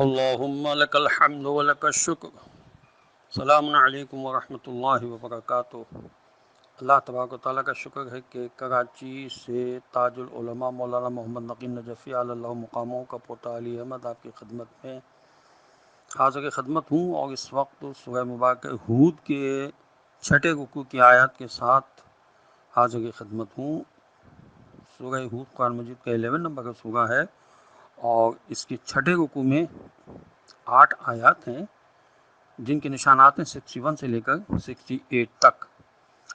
اللہم لک الحمد ولک الشکر۔ السلام علیکم ورحمۃ اللہ وبرکاتہ۔ اللہ تبارک و تعالیٰ کا شکر ہے کہ کراچی سے تاج العلماء مولانا محمد نقی نجفی علی اللہ مقاموں کا پوتا علی احمد آپ کی خدمت میں حاضر خدمت ہوں، اور اس وقت سورہ مبارکہ ہود کے 6 رکوع کی آیات کے ساتھ حاضر خدمت ہوں۔ سورہ ہود قرآن مجید کا 11 نمبر کا سورہ ہے، اور اس کے 6 رکوع میں 8 آیات ہیں جن کے نشانات ہیں 61 سے لے کر 68 تک۔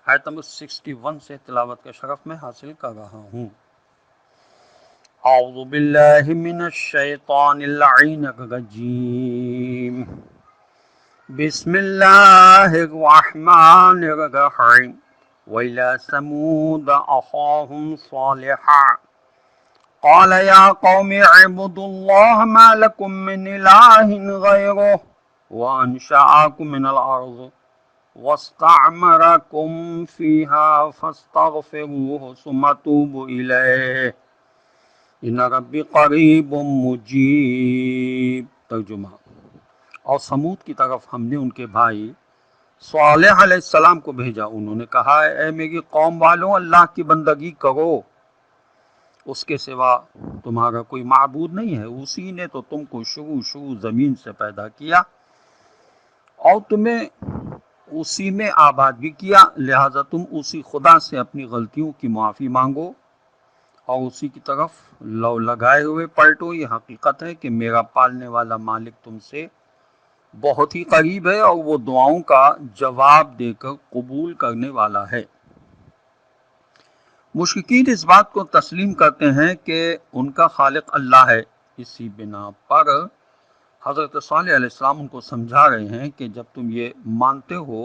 آیت نمبر 61 سے تلاوت کا شرف میں حاصل کر رہا ہوں۔ اعوذ باللہ من الشیطان اللعین الرجیم، بسم اللہ الرحمن الرحیم۔ وَإِلَىٰ ثَمُودَ أَخَاهُمْ صَالِحًا قال يا قوم اعبدوا الله ما لكم من إله غيره وأنشأكم من الأرض واستعمركم فيها فاستغفروه ثم توبوا إليه إن ربي قریب مجیب۔ ترجمہ: اور سمود کی طرف ہم نے ان کے بھائی صالح علیہ السلام کو بھیجا۔ انہوں نے کہا، اے میری قوم والوں، اللہ کی بندگی کرو، اس کے سوا تمہارا کوئی معبود نہیں ہے۔ اسی نے تو تم کو شروع زمین سے پیدا کیا اور تمہیں اسی میں آباد بھی کیا، لہٰذا تم اسی خدا سے اپنی غلطیوں کی معافی مانگو اور اسی کی طرف لو لگائے ہوئے پلٹو۔ یہ حقیقت ہے کہ میرا پالنے والا مالک تم سے بہت ہی قریب ہے اور وہ دعاؤں کا جواب دے کر قبول کرنے والا ہے۔ مشرکین اس بات کو تسلیم کرتے ہیں کہ ان کا خالق اللہ ہے۔ اسی بنا پر حضرت صالح علیہ السلام ان کو سمجھا رہے ہیں کہ جب تم یہ مانتے ہو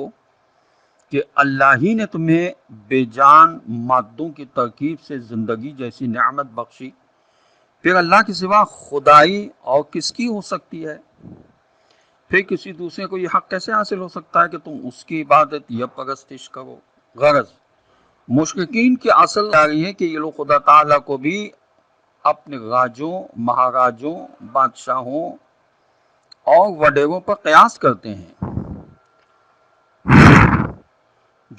کہ اللہ ہی نے تمہیں بے جان مادوں کی ترکیب سے زندگی جیسی نعمت بخشی، پھر اللہ کے سوا خدائی اور کس کی ہو سکتی ہے؟ پھر کسی دوسرے کو یہ حق کیسے حاصل ہو سکتا ہے کہ تم اس کی عبادت یا پرستش کرو؟ غرض مشرکین کی اصل جاری ہے کہ یہ لوگ خدا تعالیٰ کو بھی اپنے راجوں، مہاراجوں، بادشاہوں اور وڈیروں پر قیاس کرتے ہیں۔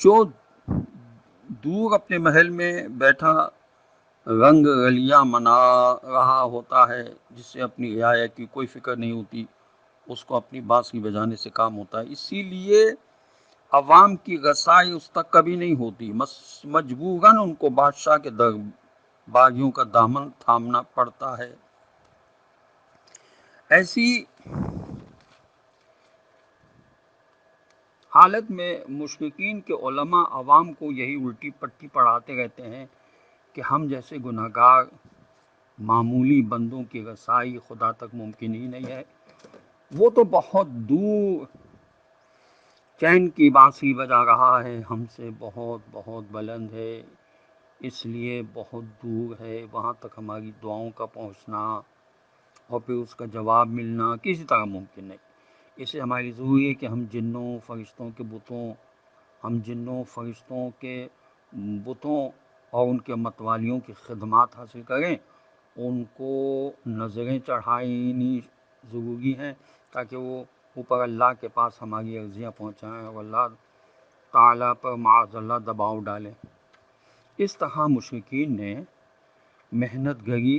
جو دور اپنے محل میں بیٹھا رنگ رلیاں منا رہا ہوتا ہے، جس سے اپنی رعایا کی کوئی فکر نہیں ہوتی، اس کو اپنی بانسری بجانے سے کام ہوتا ہے۔ اسی لیے عوام کی رسائی اس تک کبھی نہیں ہوتی، مجبوراً ان کو بادشاہ کے درباریوں کا دامن تھامنا پڑتا ہے۔ ایسی حالت میں مشرکین کے علماء عوام کو یہی الٹی پٹی پڑھاتے رہتے ہیں کہ ہم جیسے گناہگار معمولی بندوں کی رسائی خدا تک ممکن ہی نہیں ہے، وہ تو بہت دور چین کی بانسری بجا رہا ہے، ہم سے بہت بہت بلند ہے، اس لیے بہت دور ہے، وہاں تک ہماری دعاؤں کا پہنچنا اور پھر اس کا جواب ملنا کسی طرح ممکن نہیں۔ اس لیے ہماری ضروری ہے کہ ہم جنوں فرشتوں کے بتوں اور ان کے متوالیوں کی خدمات حاصل کریں، ان کو نظریں چڑھانی ضروری ہیں تاکہ وہ اوپر اللہ کے پاس ہماری عرضیاں پہنچائیں اور اللہ تعالیٰ پر معاذ اللہ دباؤ ڈالیں۔ اس طرح مشرکین نے محنت گری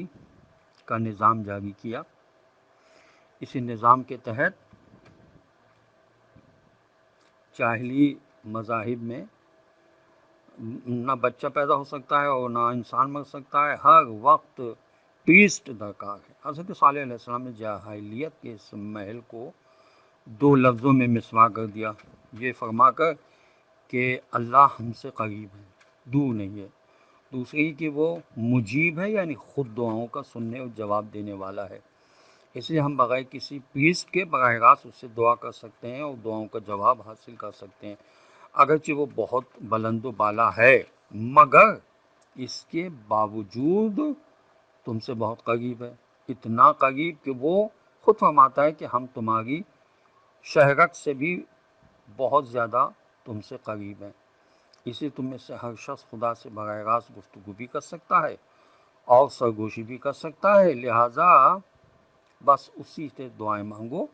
کا نظام جاری کیا۔ اسی نظام کے تحت جاہلی مذاہب میں نہ بچہ پیدا ہو سکتا ہے اور نہ انسان مر سکتا ہے، ہر وقت پریسٹ درکار ہے۔ حضرت صالح علیہ السلام نے جاہلیت کے اس محل کو 2 لفظوں میں مسوا کر دیا، یہ فرما کر کہ اللہ ہم سے قریب ہے، دور نہیں ہے۔ دوسری کہ وہ مجیب ہے، یعنی خود دعاؤں کا سننے اور جواب دینے والا ہے۔ اس لیے ہم بغیر کسی پریسٹ کے براہ راست اس سے دعا کر سکتے ہیں اور دعاؤں کا جواب حاصل کر سکتے ہیں، اگرچہ وہ بہت بلند و بالا ہے، مگر اس کے باوجود تم سے بہت قریب ہے، اتنا قریب کہ وہ خود فرماتا ہے کہ ہم تمہاری شہرت سے بھی بہت زیادہ تم سے قریب ہیں۔ اسی تم میں سے ہر شخص خدا سے براہ راست گفتگو بھی کر سکتا ہے اور سرگوشی بھی کر سکتا ہے، لہٰذا بس اسی سے دعائیں مانگو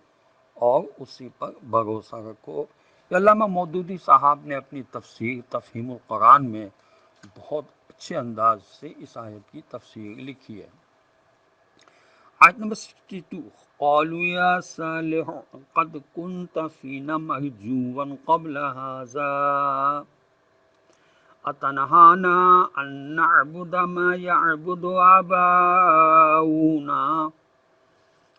اور اسی پر بھروسہ رکھو۔ علامہ مودودی صاحب نے اپنی تفسیر تفہیم القرآن میں بہت اچھے انداز سے اس آیت کی تفسیر لکھی ہے۔ آیت نمبر 62، قالوا یا صالح قد كنت فینا مرجوا قبل هذا اتنهانا ان نعبد ما يعبد آباؤنا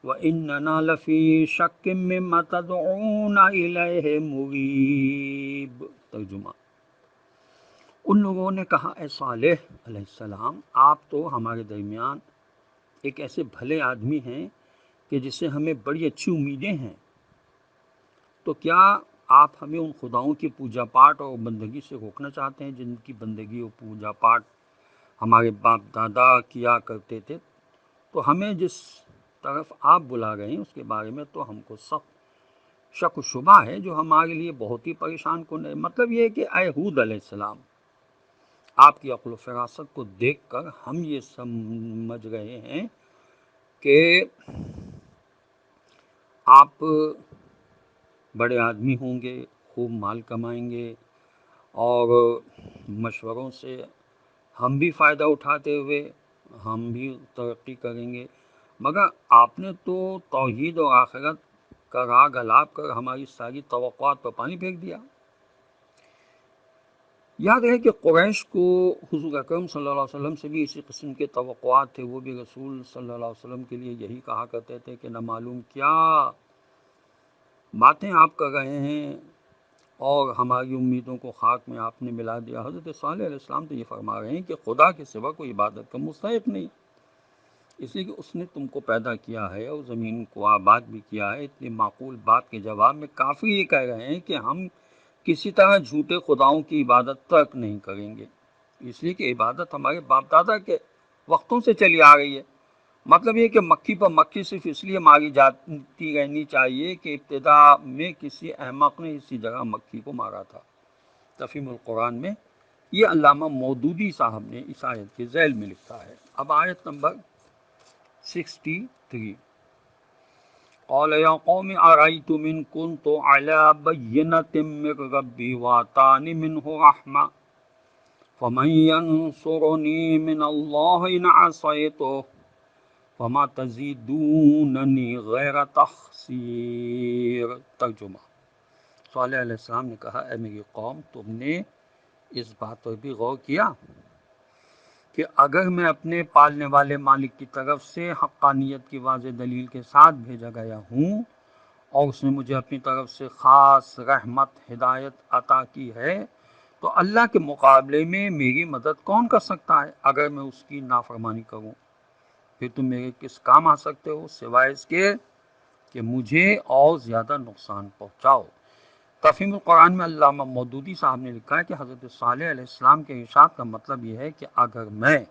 واننا لفی شک مما تدعونا الیہ مریب۔ ترجمہ، ان لوگوں نے کہا اے صالح علیہ السلام، آپ تو ہمارے درمیان ایک ایسے بھلے آدمی ہیں کہ جس سے ہمیں بڑی اچھی امیدیں ہیں، تو کیا آپ ہمیں ان خداؤں کی پوجا پاٹ اور بندگی سے روکنا چاہتے ہیں جن کی بندگی اور پوجا پاٹ ہمارے باپ دادا کیا کرتے تھے؟ تو ہمیں جس طرف آپ بلا رہے ہیں اس کے بارے میں تو ہم کو سخت شک و شبہ ہے، جو ہمارے لیے بہت ہی پریشان کن ہے۔ مطلب یہ ہے کہ اے ہود علیہ السلام، آپ کی عقل و فراست کو دیکھ کر ہم یہ سمجھ رہے ہیں کہ آپ بڑے آدمی ہوں گے، خوب مال کمائیں گے، اور مشوروں سے ہم بھی فائدہ اٹھاتے ہوئے ہم بھی ترقی کریں گے، مگر آپ نے تو توحید و آخرت کا راگ الاپ کر ہماری ساری توقعات پر پانی پھینک دیا۔ یاد ہے کہ قریش کو حضور اکرم صلی اللہ علیہ وسلم سے بھی اسی قسم کے توقعات تھے، وہ بھی رسول صلی اللہ علیہ وسلم کے لیے یہی کہا کرتے تھے کہ نہ معلوم کیا باتیں آپ کر رہے ہیں اور ہماری امیدوں کو خاک میں آپ نے ملا دیا۔ حضرت صالح علیہ السلام تو یہ فرما رہے ہیں کہ خدا کے سوا کوئی عبادت کا مستحق نہیں، اس لیے کہ اس نے تم کو پیدا کیا ہے اور زمین کو آباد بھی کیا ہے۔ اتنی معقول بات کے جواب میں کافر یہ کہہ رہے ہیں کہ ہم کسی طرح جھوٹے خداؤں کی عبادت ترک نہیں کریں گے، اس لیے کہ عبادت ہمارے باپ دادا کے وقتوں سے چلی آ رہی ہے۔ مطلب یہ کہ مکھی پر مکھی صرف اس لیے ماری جاتی رہنی چاہیے کہ ابتدا میں کسی احمق نے اسی جگہ مکھی کو مارا تھا۔ تفہیم القرآن میں یہ علامہ مودودی صاحب نے اس آیت کے ذیل میں لکھا ہے۔ اب آیت نمبر 63، قال یا قوم ارأیتم ان کنت علی بینۃ من ربی وآتانی منہ رحمہ فمن ینصرنی من اللہ ان عصیتہ وما تزیدوننی غیر تخسیر۔ ترجمہ، صالح علیہ السلام نے کہا اے میری قوم، تم نے اس بات پر بھی غور کیا کہ اگر میں اپنے پالنے والے مالک کی طرف سے حقانیت کی واضح دلیل کے ساتھ بھیجا گیا ہوں اور اس نے مجھے اپنی طرف سے خاص رحمت ہدایت عطا کی ہے، تو اللہ کے مقابلے میں میری مدد کون کر سکتا ہے؟ اگر میں اس کی نافرمانی کروں پھر تم میرے کس کام آ سکتے ہو سوائے اس کے کہ مجھے اور زیادہ نقصان پہنچاؤ۔ تفہیم القرآن میں علامہ مودودی صاحب نے لکھا ہے کہ حضرت صالح علیہ السلام کے ارشاد کا مطلب یہ ہے کہ اگر میں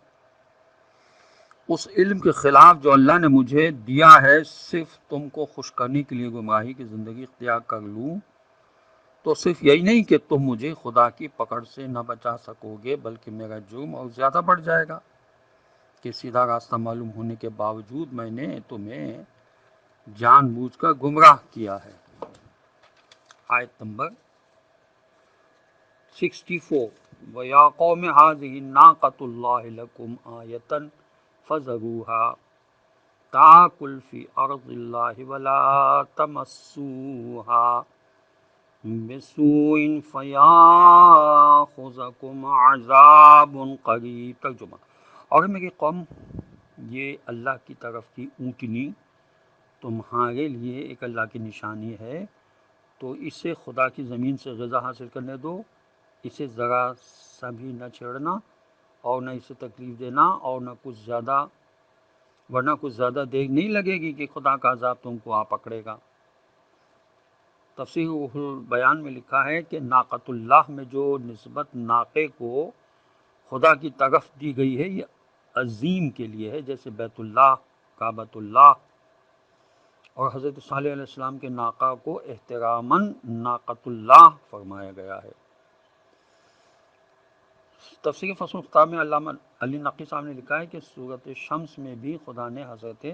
اس علم کے خلاف جو اللہ نے مجھے دیا ہے صرف تم کو خوش کرنے کے لیے گمراہی کی زندگی اختیار کر لوں، تو صرف یہی نہیں کہ تم مجھے خدا کی پکڑ سے نہ بچا سکو گے بلکہ میرا جرم اور زیادہ بڑھ جائے گا کہ سیدھا راستہ معلوم ہونے کے باوجود میں نے تمہیں جان بوجھ کر گمراہ کیا ہے۔ آیت نمبر 64، وَيَا قَوْمِ هَٰذِهِ نَاقَةُ اللَّهِ لَكُمْ آیَةً فَذَرُوهَا تَأْکُلْ فِی أَرْضِ اللَّهِ وَلَا تَمَسُّوهَا بِسُوءٍ فَیَأْخُذَکُمْ عَذَابٌ قَرِیب۔ ترجمہ، اور میری قوم، یہ اللہ کی طرف کی اونٹنی تمہارے لیے ایک اللہ کی نشانی ہے، تو اسے خدا کی زمین سے غذا حاصل کرنے دو، اسے ذرا سا بھی نہ چھیڑنا اور نہ اسے تکلیف دینا، اور نہ کچھ زیادہ، ورنہ کچھ زیادہ دیر نہیں لگے گی کہ خدا کا عذاب تم کو آ پکڑے گا۔ تفسیر روح البیان میں لکھا ہے کہ ناقۃ اللہ میں جو نسبت ناقے کو خدا کی طرف دی گئی ہے یہ عظیم کے لیے ہے، جیسے بیت اللہ، کعبۃ اللہ، اور حضرت صالح علیہ السلام کے ناقہ کو احتراماً ناقۃ اللہ فرمایا گیا ہے۔ تفسیر فصل الخطاب میں علامہ علی نقی صاحب نے لکھا ہے کہ سورۃ شمس میں بھی خدا نے حضرت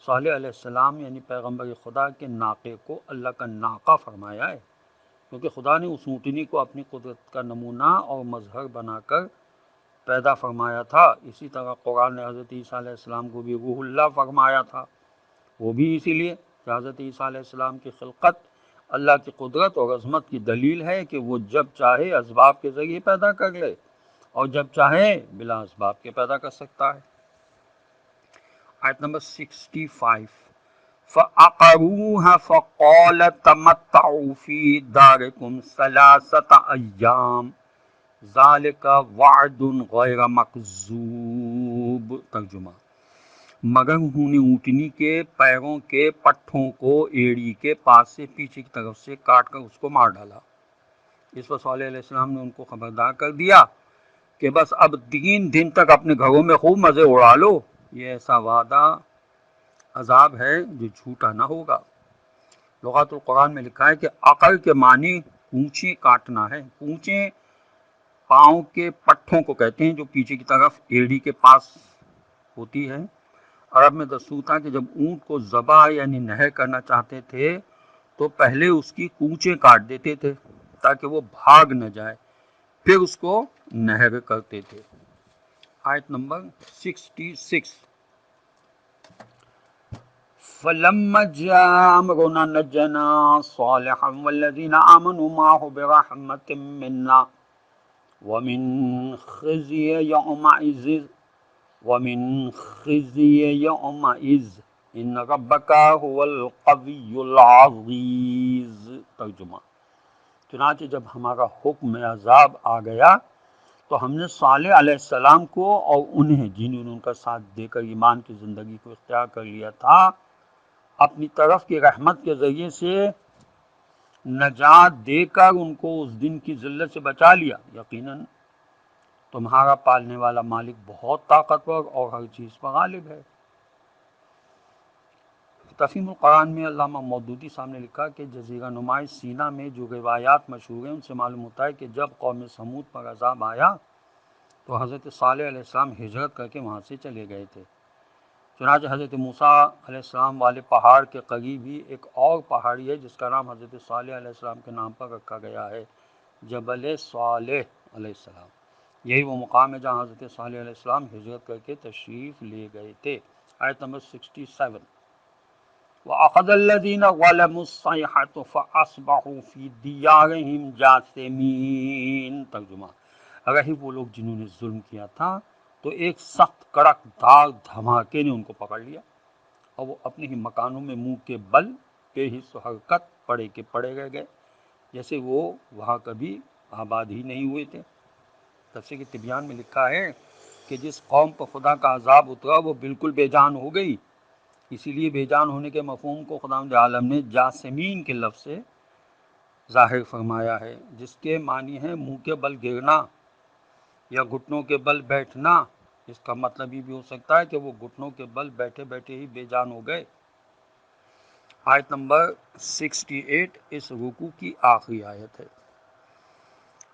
صالح علیہ السلام یعنی پیغمبر خدا کے ناقے کو اللہ کا ناقہ فرمایا ہے، کیونکہ خدا نے اس اونٹنی کو اپنی قدرت کا نمونہ اور مظہر بنا کر پیدا فرمایا تھا۔ اسی طرح قرآن نے حضرت عیسیٰ علیہ السلام کو بھی روح اللہ فرمایا تھا، وہ بھی اسی لیے کہ حضرت عیسیٰ علیہ السلام کی خلقت اللہ کی قدرت اور عظمت کی دلیل ہے کہ وہ جب چاہے اسباب کے ذریعے پیدا کر لے اور جب چاہے بلا اسباب کے پیدا کر سکتا ہے۔ آیت نمبر 65 فَعَقَرُوهَا فَقَالَ تَمَتَّعُوا فِي دَارِكُمْ ثَلَاثَةَ أَيَّامٍ ذَلِكَ وَعْدٌ غَيْرَ مَكْذُوبٍ۔ ترجمہ: مگر انہوں نے اونٹنی کے پیروں کے پٹھوں کو ایڑی کے پاس سے پیچھے کی طرف سے کاٹ کر اس کو مار ڈالا۔ اس پر صالح علیہ السلام نے ان کو خبردار کر دیا کہ بس اب 3 دن تک اپنے گھروں میں خوب مزے اڑا لو، یہ ایسا وعدہ عذاب ہے جو جھوٹا نہ ہوگا۔ لغات القرآن میں لکھا ہے کہ عقر کے معنی کونچیں کاٹنا ہے۔ کونچیں پاؤں کے پٹھوں کو کہتے ہیں جو پیچھے کی طرف ایڑی کے پاس ہوتی ہے۔ عرب میں دستور تھا کہ جب اونٹ کو ذبح یعنی نہر کرنا چاہتے تھے تو پہلے اس کی کونچیں کاٹ دیتے تھے تاکہ وہ بھاگ نہ جائے، پھر اس کو نہر کرتے تھے۔ آیت نمبر 66 فَلَمَّا جَاءَ أَمْرُنَا نَجَّيْنَا صَالِحًا وَالَّذِينَ آمَنُوا مَعَهُ بِرَحْمَةٍ مِنَّا وَمِنْ خِزْيِ يَوْمَئِذٍ إِنَّ رَبَّكَ هُوَ الْقَوِيُّ الْعَزِيزُ۔ ترجمہ: چنانچہ جب ہمارا حکم عذاب آ گیا تو ہم نے صالح علیہ السلام کو اور انہیں جنہوں نے ان کا ساتھ دے کر ایمان کی زندگی کو اختیار کر لیا تھا اپنی طرف کی رحمت کے ذریعے سے نجات دے کر ان کو اس دن کی ذلت سے بچا لیا۔ یقیناً تمہارا پالنے والا مالک بہت طاقتور اور ہر چیز پر غالب ہے۔ تفہیم القرآن میں علامہ مودودی صاحب نے لکھا کہ جزیرہ نمائے سینا میں جو روایات مشہور ہیں ان سے معلوم ہوتا ہے کہ جب قوم سمود پر عذاب آیا تو حضرت صالح علیہ السلام ہجرت کر کے وہاں سے چلے گئے تھے۔ چنانچہ حضرت موسیٰ علیہ السلام والے پہاڑ کے قریب ہی ایک اور پہاڑی ہے جس کا نام حضرت صالح علیہ السلام کے نام پر رکھا گیا ہے، جبل صالح علیہ السلام۔ یہی وہ مقام ہے جہاں حضرت صالح علیہ السلام ہجرت کر کے تشریف لے گئے تھے۔ آیت نمبر 67 وَأَخَذَ الَّذِينَ ظَلَمُوا الصَّيْحَةُ فَأَصْبَحُوا فِي دِيَارِهِمْ جَاثِمِينَ۔ ترجمہ: رہی وہ لوگ جنہوں نے ظلم کیا تھا تو ایک سخت کڑک دار دھماکے نے ان کو پکڑ لیا اور وہ اپنے ہی مکانوں میں منہ کے بل بے حس و حرکت پڑے کے پڑے رہ گئے، جیسے وہ وہاں کبھی آباد ہی نہیں ہوئے تھے۔ تفسیر کے تبیان میں لکھا ہے کہ جس قوم پر خدا کا عذاب اترا وہ بالکل بے جان ہو گئی، اسی لیے بے جان ہونے کے مفہوم کو خداوند عالم نے جاسمین کے لفظ سے ظاہر فرمایا ہے، جس کے معنی ہے منہ کے بل گرنا یا گھٹنوں کے بل بیٹھنا۔ اس کا مطلب یہ بھی ہو سکتا ہے کہ وہ گھٹنوں کے بل بیٹھے بیٹھے ہی بے جان ہو گئے۔ آیت نمبر 68 اس رکوع کی آخری آیت ہے۔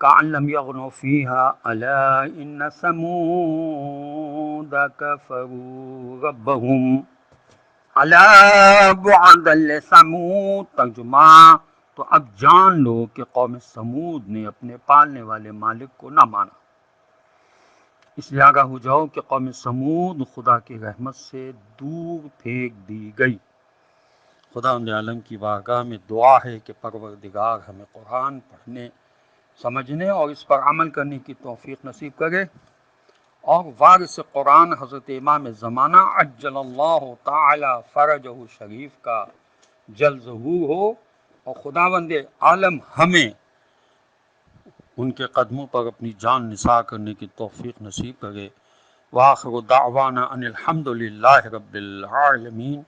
كَأَن لَّمْ يَغْنَوْا فِيهَا أَلَا إِنَّ ثَمُودَ كَفَرُوا رَبَّهُمْ أَلَا بُعْدًا لِّثَمُودَ۔ ترجمہ: تو اب جان لو کہ قوم سمود نے اپنے پالنے والے مالک کو نہ مانا، اس لیے آگاہ ہو جاؤ کہ قوم سمود خدا کی رحمت سے دور پھینک دی گئی۔ خداوند عالم کی بارگاہ میں دعا ہے کہ پروردگار ہمیں قرآن پڑھنے، سمجھنے اور اس پر عمل کرنے کی توفیق نصیب کرے، اور وارث قرآن حضرت امام زمانہ عجل اللہ تعالی فرجہ شریف کا جلد ظہور ہو، اور خداوند عالم ہمیں ان کے قدموں پر اپنی جان نثار کرنے کی توفیق نصیب کرے۔ وآخر دعوانا ان الحمد للہ رب العالمین،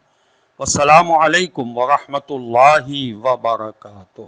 والسلام علیکم ورحمۃ اللہ وبرکاتہ۔